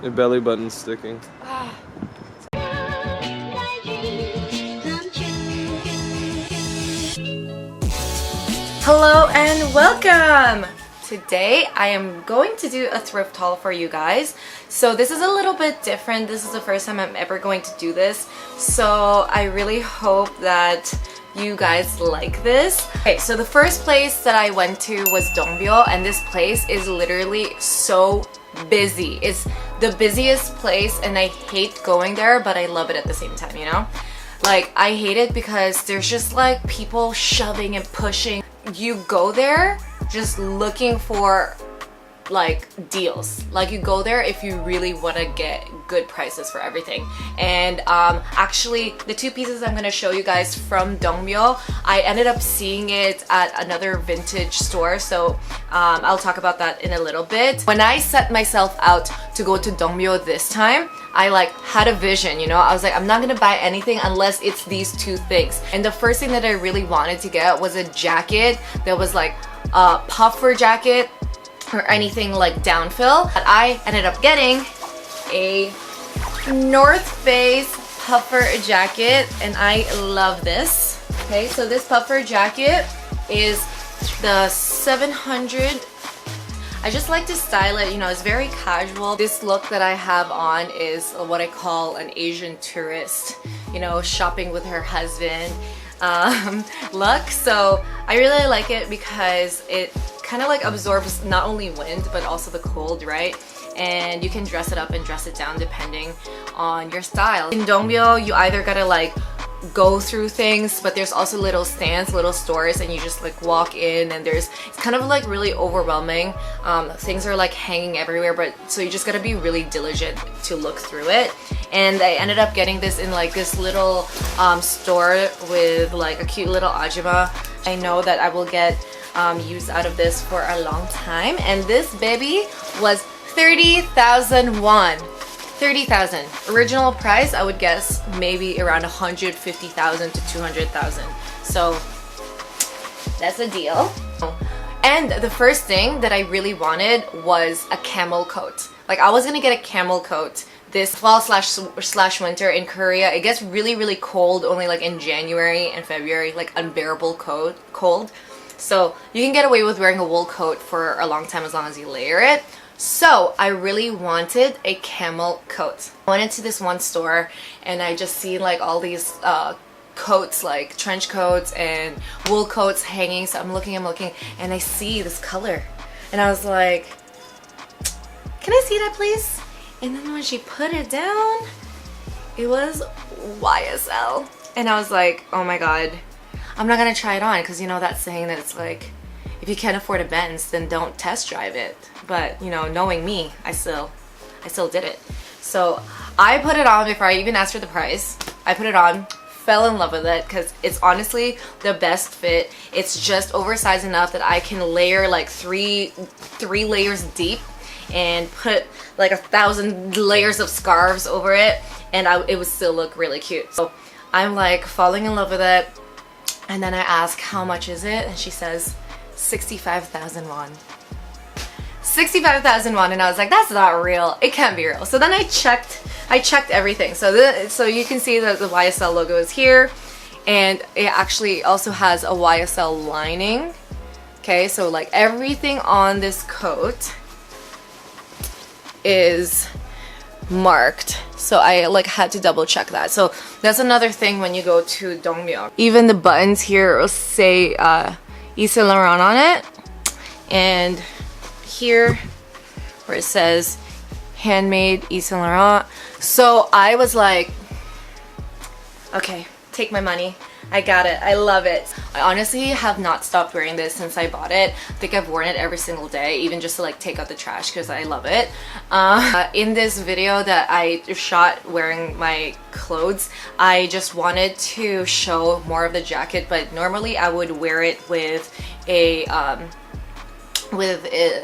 Your belly button's sticking. Hello and welcome! Today I am going to do a thrift haul for you guys. So this is a little bit different. This is the first time I'm ever going to do this. So I really hope that you guys like this. Okay, so the first place that I went to was Dongbyo, and this place is literally so busy. It's the busiest place and I hate going there, but I love it at the same time, you know? Like, I hate it because there's just like people shoving and pushing. You go there just looking for like deals. Like, you go there if you really want to get good prices for everything. And actually the two pieces I'm going to show you guys from Dongbyo, I ended up seeing it at another vintage store, so I'll talk about that in a little bit. When I set myself out to go to Dongbyo this time, I like had a vision, you know? I was like, I'm not gonna buy anything unless it's these two things. And the first thing that I really wanted to get was a jacket that was like a puffer jacket or anything like downfill. But I ended up getting a North Face puffer jacket and I love this. Okay, so this puffer jacket is the 700. I just like to style it, you know, it's very casual. This look that I have on is what I call an Asian tourist, you know, shopping with her husband look. So I really like it because it kind of like absorbs not only wind but also the cold, right? And you can dress it up and dress it down depending on your style. In Dongbyo, you either gotta like go through things, but there's also little stands, little stores, and you just like walk in and it's kind of like really overwhelming. Things are like hanging everywhere, but so you just gotta be really diligent to look through it. And I ended up getting this in like this little store with like a cute little ajima. I know that I will get use out of this for a long time, and this baby was 30,000 won. 30,000. Original price, I would guess maybe around 150,000 to 200,000. So that's a deal. And the first thing that I really wanted was a camel coat. Like, I was gonna get a camel coat this fall slash winter in Korea. It gets really cold only like in January and February, like unbearable cold. So you can get away with wearing a wool coat for a long time as long as you layer it. So I really wanted a camel coat. I went into this one store and I just see like all these coats, like trench coats and wool coats hanging. So I'm looking and I see this color and I was like, can I see that please? And then when she put it down, it was YSL. And I was like, oh my god, I'm not gonna try it on, because you know that saying that it's like, if you can't afford a Benz, then don't test drive it. But you know, knowing me, I still did it. So I put it on before I even asked for the price. I put it on, fell in love with it because it's honestly the best fit. It's just oversized enough that I can layer like three layers deep and put like 1,000 layers of scarves over it, and it would still look really cute. So I'm like falling in love with it, and then I ask how much is it, and she says 65,000 won. 65,000 won, and I was like, that's not real. It can't be real. So then I checked everything. So you can see that the YSL logo is here, and it actually also has a YSL lining. Okay, so like everything on this coat is marked. So I like had to double check that. So that's another thing when you go to Dongbyo. Even the buttons here will say YSL on it, and here where it says handmade YSL. So I was like, okay, take my money. I got it. I love it. I honestly have not stopped wearing this since I bought it. I think I've worn it every single day, even just to like take out the trash, because I love it. In this video that I shot wearing my clothes, I just wanted to show more of the jacket, but normally I would wear it with a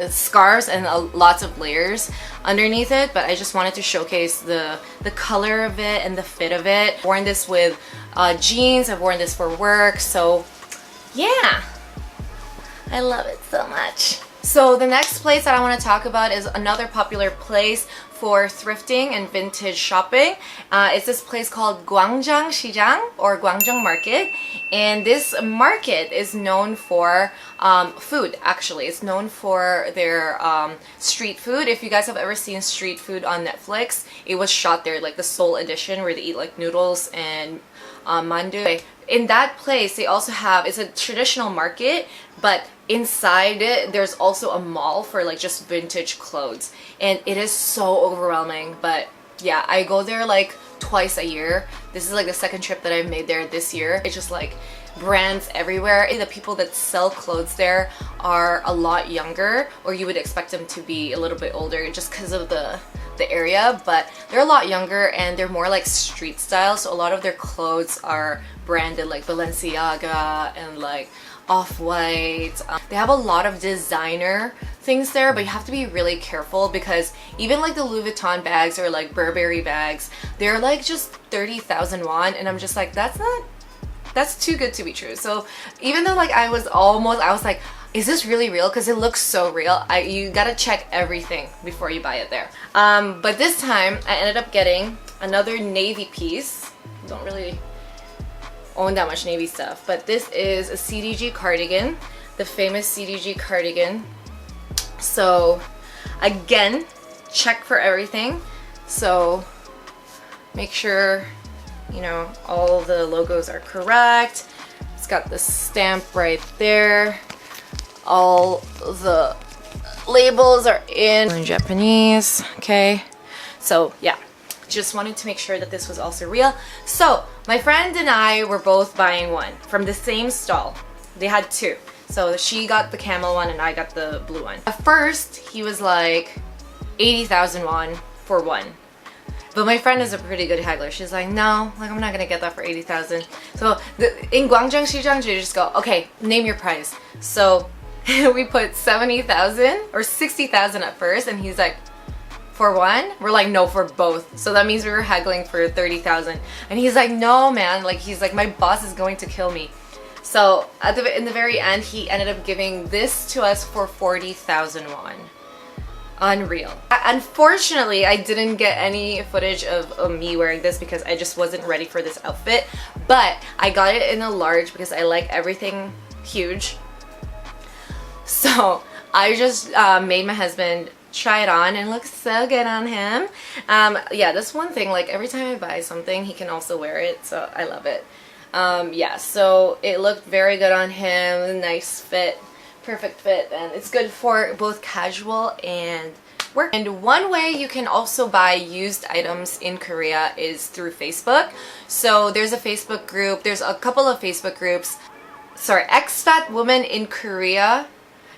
scarves and lots of layers underneath it, but I just wanted to showcase the color of it and the fit of it. I've worn this with jeans, I've worn this for work, so yeah, I love it so much. So the next place that I want to talk about is another popular place for thrifting and vintage shopping. It's this place called Gwangjang or Gwangjang Market, and this market is known for food. Actually, it's known for their street food. If you guys have ever seen Street Food on Netflix, it was shot there, like the Seoul edition, where they eat like noodles and mandu. In that place, they also have, it's a traditional market, but inside it, there's also a mall for like just vintage clothes. And it is so overwhelming, but yeah, I go there like twice a year. This is like the second trip that I've made there this year. It's just like brands everywhere. The people that sell clothes there are a lot younger, or you would expect them to be a little bit older just because of the area, but they're a lot younger and they're more like street style, so a lot of their clothes are branded like Balenciaga and like Off-White. They have a lot of designer things there, but you have to be really careful because even like the Louis Vuitton bags or like Burberry bags, they're like just 30,000 won, and I'm just like, that's too good to be true. So even though like I was like, is this really real? Because it looks so real. You gotta check everything before you buy it there. But this time I ended up getting another navy piece. Don't really own that much navy stuff, but this is a CDG cardigan, the famous CDG cardigan. So again, check for everything. So make sure, you know, all the logos are correct. It's got the stamp right there. All the labels are in Japanese. Okay, so yeah, just wanted to make sure that this was also real. So my friend and I were both buying one from the same stall. They had two, so she got the camel one and I got the blue one. At first he was like 80,000 won for one, but my friend is a pretty good haggler. She's like, no, like I'm not gonna get that for 80,000. So in Gwangjang Shijang, you just go, okay, name your price. So we put 70,000 or 60,000 at first, and he's like, for one? We're like, no, for both. So that means we were haggling for 30,000, and he's like, no, man, like he's like, my boss is going to kill me. So in the very end, he ended up giving this to us for 40,000 won. Unreal. Unfortunately, I didn't get any footage of me wearing this because I just wasn't ready for this outfit, but I got it in a large because I like everything huge. So I just made my husband try it on, and it looks so good on him. Yeah, that's one thing, like every time I buy something, he can also wear it, so I love it. Yeah, so it looked very good on him, nice fit, perfect fit, and it's good for both casual and work. And one way you can also buy used items in Korea is through Facebook. So there's a Facebook group, there's a couple of Facebook groups. Sorry, expat women in Korea,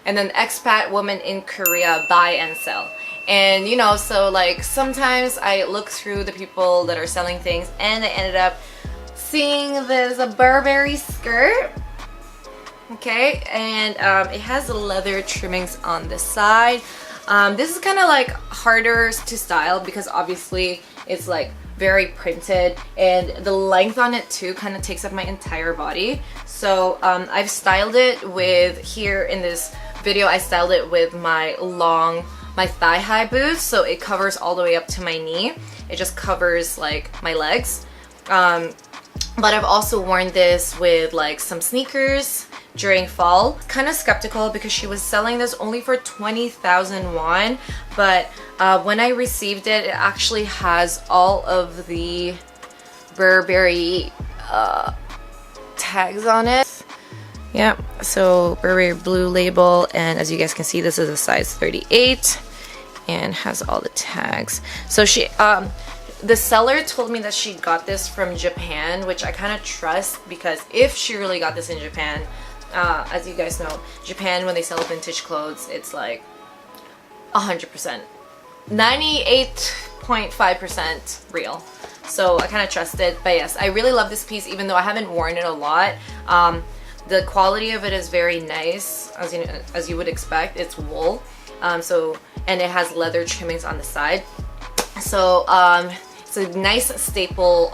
and then expat women in Korea buy and sell. And you know, so like sometimes I look through the people that are selling things, and I ended up seeing this Burberry skirt. Okay, and it has leather trimmings on the side. This is kind of like harder to style because obviously it's like very printed, and the length on it too kind of takes up my entire body. So I've styled it with, here in this video, I styled it with my thigh-high boots, so it covers all the way up to my knee. It just covers like my legs. But I've also worn this with like some sneakers during fall. Kind of skeptical because she was selling this only for 20,000 won, but when I received it, it actually has all of the Burberry tags on it. Yeah, so Burberry blue label, and as you guys can see, this is a size 38 and has all the tags. So she the seller told me that she got this from Japan, which I kind of trust, because if she really got this in Japan, as you guys know, Japan, when they sell vintage clothes, it's like 100%, 98.5% real. So I kind of trust it. But yes, I really love this piece, even though I haven't worn it a lot. The quality of it is very nice, as you would expect. It's wool, and it has leather trimmings on the side. So it's a nice staple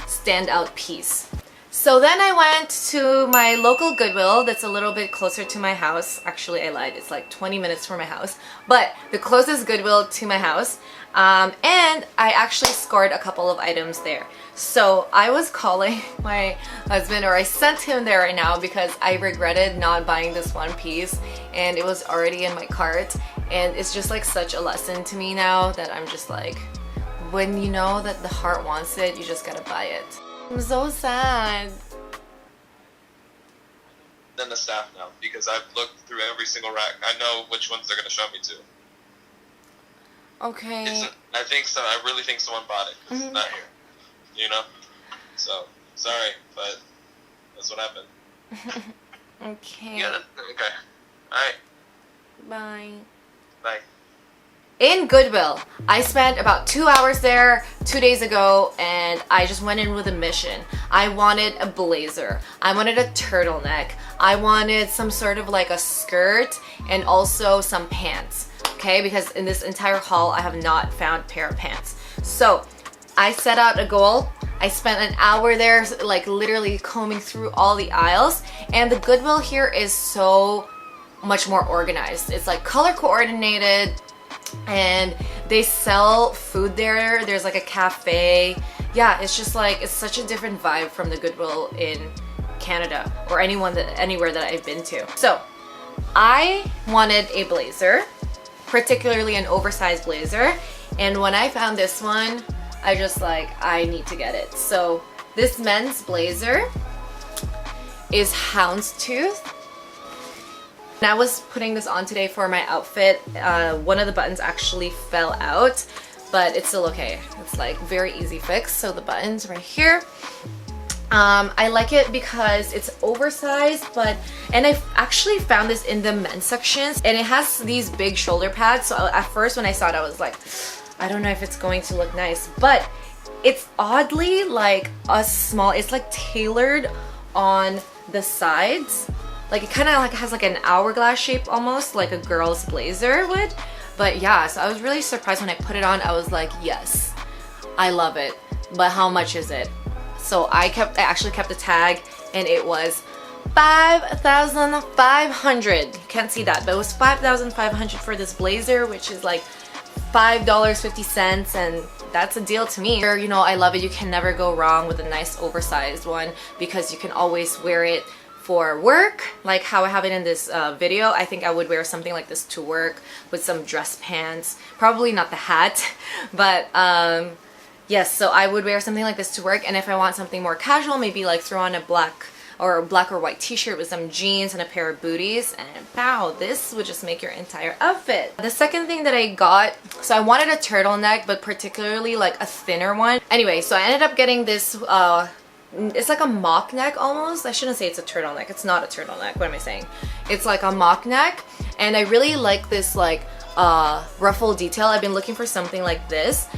standout piece. So then I went to my local Goodwill that's a little bit closer to my house. Actually, I lied, it's like 20 minutes from my house, but the closest Goodwill to my house. And I actually scored a couple of items there. So I was calling my husband, or I sent him there right now because I regretted not buying this one piece and it was already in my cart. And it's just like such a lesson to me now that I'm just like, when you know that the heart wants it, you just gotta buy it. I'm so sad. Than the staff now, because I've looked through every single rack. I know which ones they're gonna show me to. Okay. I think so. I really think someone bought it because it's not here. You know. So sorry, but that's what happened. Okay. Yeah. Okay. All right. Bye. Bye. In Goodwill, I spent about 2 hours there 2 days ago, and I just went in with a mission. I wanted a blazer, I wanted a turtleneck, I wanted some sort of like a skirt, and also some pants, okay? Because in this entire haul, I have not found a pair of pants. So I set out a goal. I spent an hour there, like literally combing through all the aisles, and the Goodwill here is so much more organized. It's like color coordinated, and they sell food there. There's like a cafe. Yeah, it's just like, it's such a different vibe from the Goodwill in Canada or anywhere that I've been to. So I wanted a blazer, particularly an oversized blazer, and when I found this one, I just like, I need to get it. So this men's blazer is houndstooth. And I was putting this on today for my outfit. One of the buttons actually fell out, but it's still okay. It's like very easy fix. So the button's right here. I like it because it's oversized, and I actually found this in the men's sections, and it has these big shoulder pads. So at first when I saw it, I was like, I don't know if it's going to look nice, but it's oddly like a small, it's like tailored on the sides. Like it kind of like has like an hourglass shape, almost like a girl's blazer would. But yeah, so I was really surprised when I put it on. I was like, yes, I love it. But how much is it? So I actually kept the tag, and it was 5,500. You can't see that, but it was 5,500 for this blazer, which is like $5.50, and that's a deal to me. You know, I love it. You can never go wrong with a nice oversized one because you can always wear it for work, like how I have it in this video. I think I would wear something like this to work with some dress pants, probably not the hat, but yes, so I would wear something like this to work. And if I want something more casual, maybe like throw on a black or white t-shirt with some jeans and a pair of booties, and wow, this would just make your entire outfit. The second thing that I got, so I wanted a turtleneck, but particularly like a thinner one. Anyway, so I ended up getting this it's like a mock neck almost. I shouldn't say it's a turtleneck. It's not a turtleneck. What am I saying? It's like a mock neck, and I really like this like ruffle detail. I've been looking for something like this.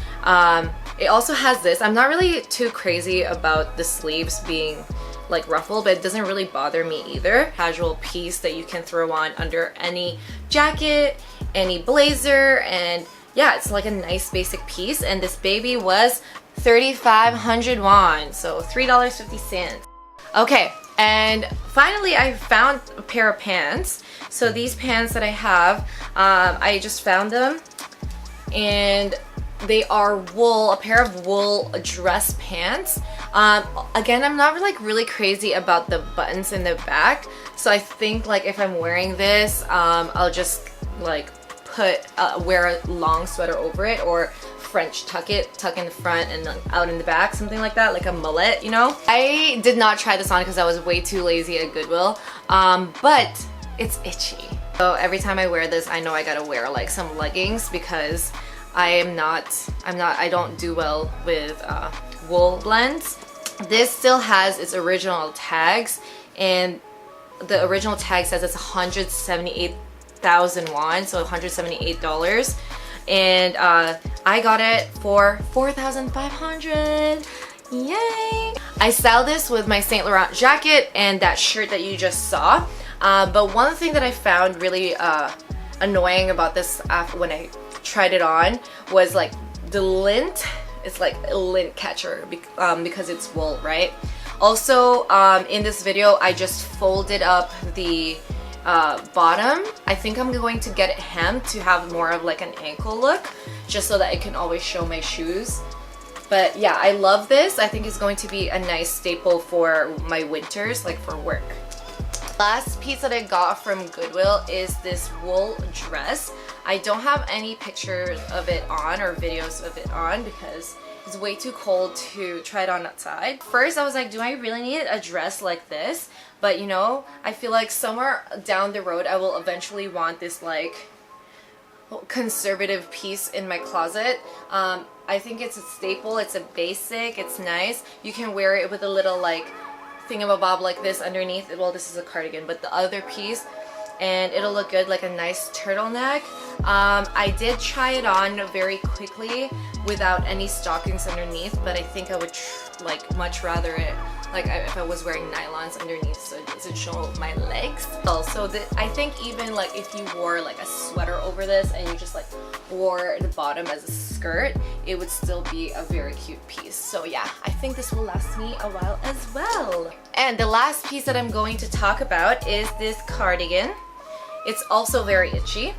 It also has this. I'm not really too crazy about the sleeves being like ruffled, but it doesn't really bother me either. Casual piece that you can throw on under any jacket, any blazer, and yeah, it's like a nice basic piece. And this baby was 3,500 won, so $3.50. Okay, and finally I found a pair of pants. So these pants that I have, I just found them, and they are wool, a pair of wool dress pants. Again, I'm not really crazy about the buttons in the back, so I think like if I'm wearing this, I'll just like wear a long sweater over it, or French tuck in the front and out in the back, something like that, like a mullet, you know. I did not try this on because I was way too lazy at Goodwill, but it's itchy. So every time I wear this, I know I gotta wear like some leggings because I don't do well with wool blends. This still has its original tags, and the original tag says it's 178,000 won, so $178. And I got it for 4,500. Yay! I styled this with my Saint Laurent jacket and that shirt that you just saw. But one thing that I found really annoying about this when I tried it on was like the lint. It's like a lint catcher because it's wool, right? Also, in this video, I just folded up the bottom. I think I'm going to get it hemmed to have more of like an ankle look, just so that it can always show my shoes. But yeah, I love this. I think it's going to be a nice staple for my winters, like for work. Last piece that I got from Goodwill is this wool dress. I don't have any pictures of it on or videos of it on because it's way too cold to try it on outside. First I was like, do I really need a dress like this? But you know, I feel like somewhere down the road I will eventually want this like conservative piece in my closet. I think it's a staple, it's a basic, it's nice. You can wear it with a little like thingamabob like this underneath. Well, this is a cardigan, but the other piece, and it'll look good, like a nice turtleneck. I did try it on very quickly without any stockings underneath, but I think I would like much rather it like if I was wearing nylons underneath so it doesn't show my legs. Also, I think even like if you wore like a sweater over this and you just like wore the bottom as a skirt, it would still be a very cute piece. So yeah, I think this will last me a while as well. And the last piece that I'm going to talk about is this cardigan. It's also very itchy.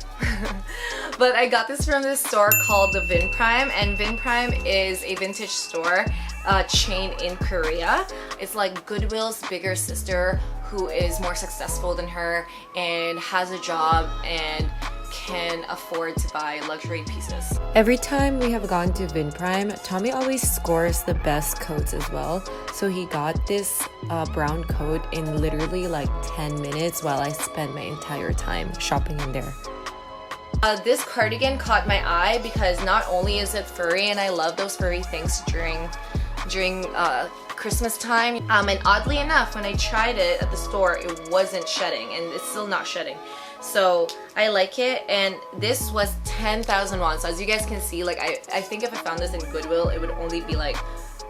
But I got this from this store called the Vin Prime, and Vin Prime is a vintage store chain in Korea. It's like Goodwill's bigger sister who is more successful than her and has a job and can afford to buy luxury pieces. Every time we have gone to Vin Prime, Tommy always scores the best coats as well. So he got this brown coat in literally like 10 minutes while I spent my entire time shopping in there. This cardigan caught my eye because not only is it furry, and I love those furry things during Christmas time, and oddly enough, when I tried it at the store, it wasn't shedding, and it's still not shedding. So I like it, and this was 10,000 won. So as you guys can see, like I think if I found this in Goodwill, it would only be like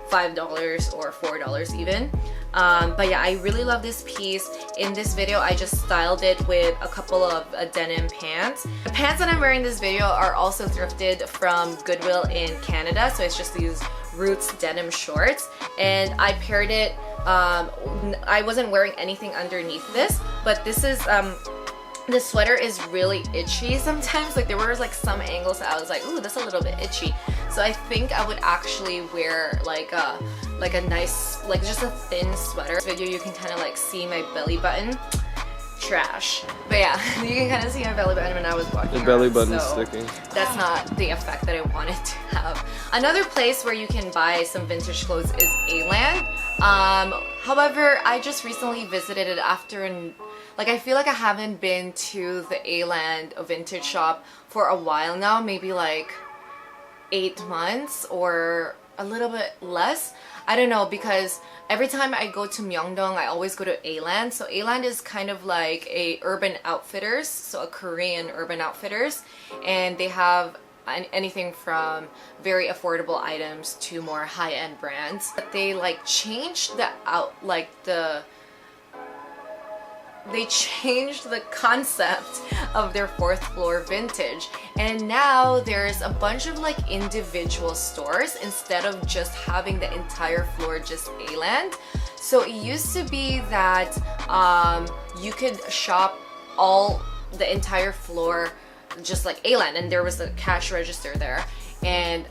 $5 or $4 even. But yeah, I really love this piece. In this video, I just styled it with a couple of denim pants. The pants that I'm wearing in this video are also thrifted from Goodwill in Canada. So it's just these Roots denim shorts, and I paired it. I wasn't wearing anything underneath this, but this is the sweater is really itchy sometimes. Like there were like some angles that I was like, ooh, that's a little bit itchy. So I think I would actually wear like a nice, like just a thin sweater. This video you can kind of like see my belly button. Trash. But yeah, you can kind of see my belly button when I was walking around. The belly button's so sticking. That's not the effect that I wanted to have. Another place where you can buy some vintage clothes is A-Land. However, I just recently visited it after like I feel like I haven't been to the A-Land vintage shop for a while now, maybe like 8 months or a little bit less. I don't know, because every time I go to Myeongdong, I always go to A-Land. So A-Land is kind of like a Urban Outfitters, so a Korean Urban Outfitters, and they have anything from very affordable items to more high-end brands. But they like changed they changed the concept of their 4th floor vintage, and now there's a bunch of like individual stores instead of just having the entire floor just A-Land. So it used to be that you could shop the entire floor just like A-Land, and there was a cash register there, and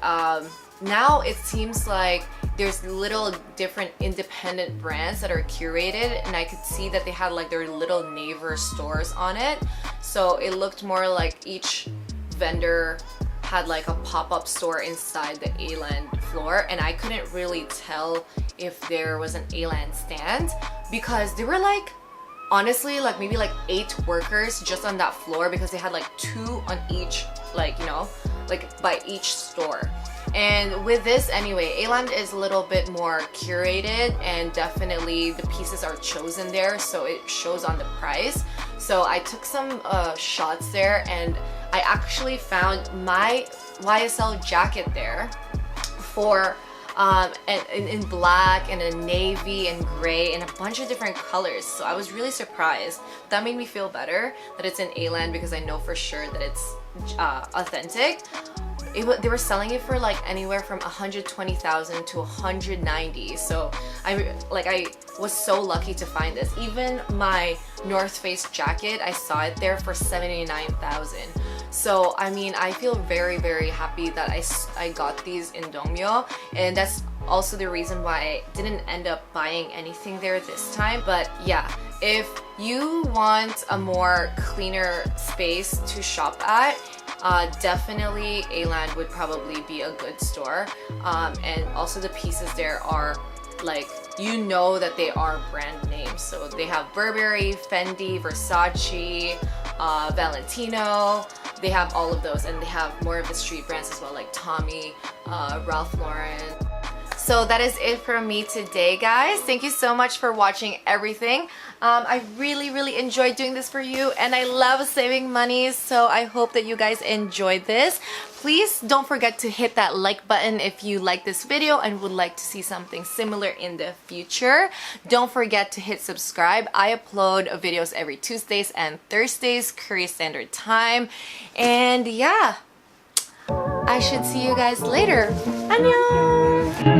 now it seems like there's little different independent brands that are curated, and I could see that they had like their little neighbor stores on it. So it looked more like each vendor had like a pop-up store inside the A-Land floor, and I couldn't really tell if there was an A-Land stand because there were like, honestly, like maybe like 8 workers just on that floor, because they had like 2 on each, like, you know, like by each store. And with this anyway, A-Land is a little bit more curated, and definitely the pieces are chosen there, so it shows on the price. So I took some shots there, and I actually found my YSL jacket there for in black and a navy and gray and a bunch of different colors. So I was really surprised. That made me feel better that it's in A-Land, because I know for sure that it's authentic. They were selling it for like anywhere from 120,000 to 190. So I was so lucky to find this. Even my North Face jacket, I saw it there for 79,000. So I mean, I feel very happy that I got these in Dongmyo, and that's also the reason why I didn't end up buying anything there this time. But yeah, if you want a more cleaner space to shop at, definitely A-Land would probably be a good store. And also the pieces there are like, you know that they are brand names. So they have Burberry, Fendi, Versace, Valentino. They have all of those, and they have more of the street brands as well, like Tommy, Ralph Lauren. So that is it from me today, guys. Thank you so much for watching everything. I really enjoyed doing this for you, and I love saving money, so I hope that you guys enjoyed this. Please don't forget to hit that like button if you like this video and would like to see something similar in the future. Don't forget to hit subscribe. I upload videos every Tuesdays and Thursdays, Korea Standard Time. And yeah, I should see you guys later. Annyeong!